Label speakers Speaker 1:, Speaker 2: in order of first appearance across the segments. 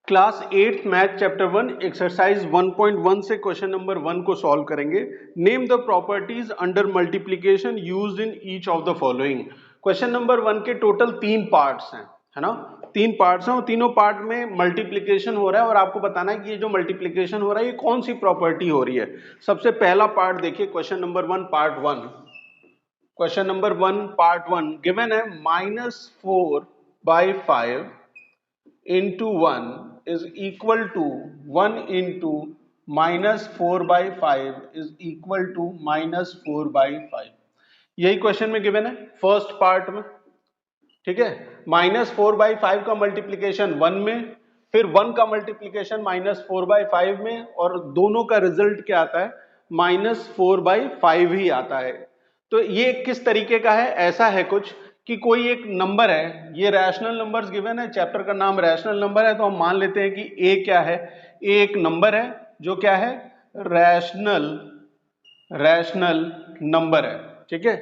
Speaker 1: Class 8th math chapter 1 exercise 1.1 से question number 1 को solve करेंगे। Name the properties under multiplication used in each of the following. Question number 1 के total 3 parts हैं, है ना। 3 parts हैं और तीनों पार्ट में मल्टीप्लिकेशन हो रहा है और आपको बताना है कि ये जो मल्टीप्लिकेशन हो रहा है ये कौन सी प्रॉपर्टी हो रही है। सबसे पहला पार्ट देखिए, question number 1 part 1। Question number 1 part 1 given है -4/5 into 1 is equal to 1 into -4/5 is equal to -4/5। यही क्वेश्चन में गिवन है फर्स्ट पार्ट में, ठीक है। -4/5 का मल्टीप्लीकेशन 1 में, फिर 1 का मल्टीप्लीकेशन -4/5 में, और दोनों का रिजल्ट क्या आता है, -4/5 ही आता है। तो ये किस तरीके का है, ऐसा है कुछ कि कोई एक नंबर है, ये रैशनल नंबर्स गिवन है, चैप्टर का नाम रैशनल नंबर है, तो हम मान लेते हैं कि ए क्या है, ए एक नंबर है जो क्या है, रैशनल नंबर है, ठीक है।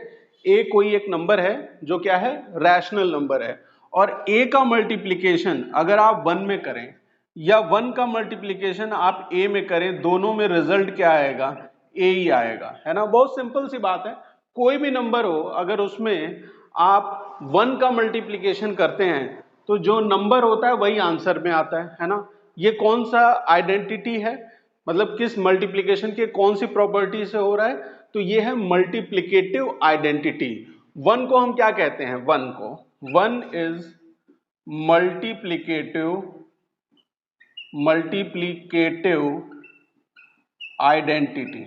Speaker 1: ए कोई एक नंबर है जो क्या है, रैशनल नंबर है, और ए का मल्टीप्लिकेशन अगर आप 1 में करें या 1 का मल्टीप्लिकेशन आप ए में करें, दोनों में रिजल्ट क्या आएगा, ए ही आएगा, है ना। बहुत सिंपल सी बात है, कोई भी नंबर हो अगर उसमें आप 1 का मल्टीप्लिकेशन करते हैं तो जो नंबर होता है वही आंसर में आता है ना। ये कौन सा आइडेंटिटी है, मतलब किस मल्टीप्लिकेशन के कौन सी प्रॉपर्टी से हो रहा है, तो ये है मल्टीप्लिकेटिव आइडेंटिटी। 1 को हम क्या कहते हैं, 1 को 1 इज मल्टीप्लिकेटिव आइडेंटिटी,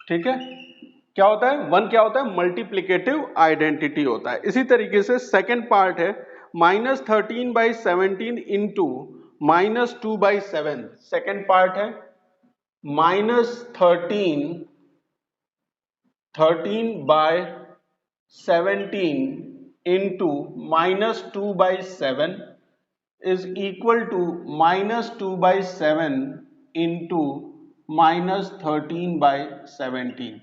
Speaker 1: ठीक है। क्या होता है, 1 क्या होता है, मल्टीप्लिकेटिव आइडेंटिटी होता है। इसी तरीके से सेकंड पार्ट है -13/17 इंटू -2/7। सेकंड पार्ट है -13/17 into -2/7 is equal to -2/7 into -13/17।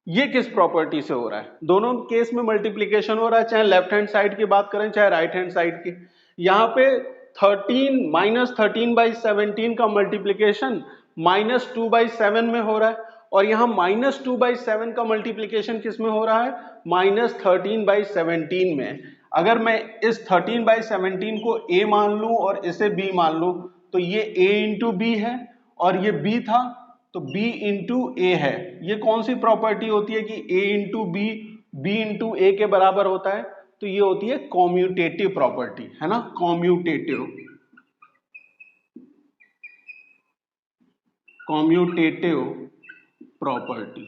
Speaker 1: ये किस प्रॉपर्टी से हो रहा है, दोनों केस में मल्टीप्लिकेशन हो रहा है, चाहे लेफ्ट हैंड साइड की बात करें चाहे राइट हैंड साइड की। यहां पे 13 का मल्टीप्लिकेशन -2/7 में हो रहा है, और यहां -2/7 का मल्टीप्लिकेशन किस में हो रहा है, -13/17 में। अगर मैं इस 13/17 को a मान लूं और इसे b मान लूं, तो ये a इंटू बी है और ये b था तो b इंटू ए है। ये कौन सी प्रॉपर्टी होती है कि a into B b into A के बराबर होता है, तो ये होती है कॉम्यूटेटिव प्रॉपर्टी, है ना, कॉम्यूटेटिव प्रॉपर्टी,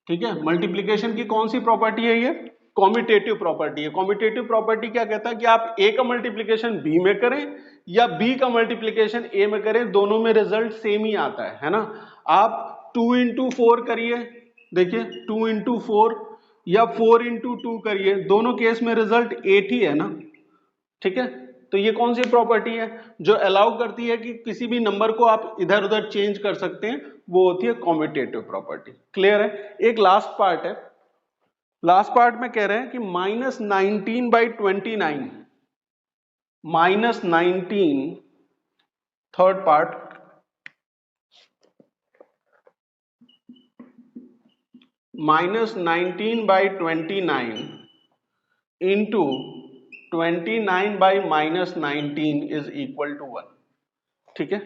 Speaker 1: ठीक है। मल्टीप्लिकेशन की कौन सी प्रॉपर्टी है, ये कॉम्यूटेटिव प्रॉपर्टी है। कॉम्यूटेटिव प्रॉपर्टी क्या कहता है कि आप a का मल्टीप्लिकेशन b में करें या b का मल्टीप्लिकेशन a में करें, दोनों में रिजल्ट सेम ही आता है ना। आप 2 इंटू 4 करिए, देखिए 2 इंटू 4 या 4 इंटू 2 करिए, दोनों केस में रिजल्ट 8 ही है ना, ठीक है। तो ये कौन सी प्रॉपर्टी है जो अलाउ करती है कि किसी भी नंबर को आप इधर उधर चेंज कर सकते हैं, वो होती है कॉम्यूटेटिव प्रॉपर्टी। क्लियर है। एक लास्ट पार्ट है, लास्ट पार्ट में कह रहे हैं कि -19/29, -19 third part, -19/29 into 29/-19 is equal to 1, ठीक है।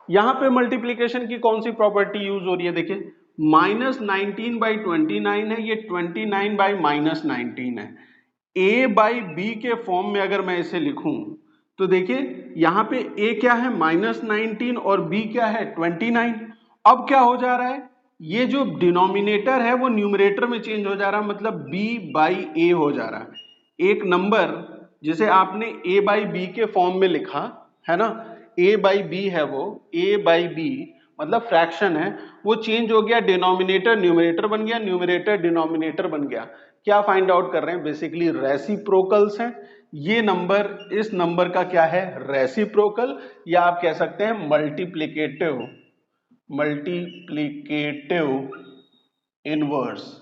Speaker 1: यहां पे मल्टीप्लिकेशन की कौन सी प्रॉपर्टी यूज हो रही है, देखिए -19/29 है, ये 29/-19 है। a/b के फॉर्म में अगर मैं इसे लिखूं तो देखिए यहां पे a क्या है, -19, और b क्या है, 29। अब क्या हो जा रहा है, ये जो डिनोमिनेटर है वो न्यूमरेटर में चेंज हो जा रहा है, मतलब b/a हो जा रहा है। एक नंबर जिसे आपने a/b के फॉर्म में लिखा है ना, a/b है वो, a/b मतलब फ्रैक्शन है, वो चेंज हो गया, डिनोमिनेटर न्यूमरेटर बन गया, न्यूमरेटर डिनोमिनेटर बन गया। क्या फाइंड आउट कर रहे हैं, बेसिकली रेसिप्रोकल्स हैं। ये नंबर इस नंबर का क्या है, रेसिप्रोकल, या आप कह सकते हैं मल्टीप्लिकेटिव इनवर्स,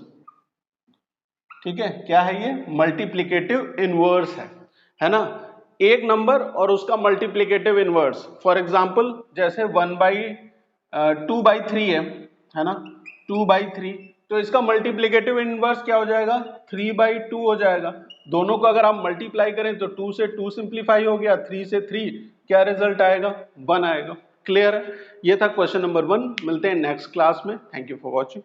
Speaker 1: ठीक है। क्या है ये, मल्टीप्लिकेटिव इनवर्स है ना। एक नंबर और उसका मल्टीप्लिकेटिव इनवर्स। फॉर एग्जाम्पल जैसे 2/3 है ना, 2/3, तो इसका मल्टीप्लिकेटिव इनवर्स क्या हो जाएगा, 3/2 हो जाएगा। दोनों को अगर आप मल्टीप्लाई करें तो 2 से 2 सिंप्लीफाई हो गया, 3 से 3, क्या रिजल्ट आएगा, 1 आएगा। क्लियर है? ये था क्वेश्चन नंबर 1। मिलते हैं नेक्स्ट क्लास में। Thank you for watching.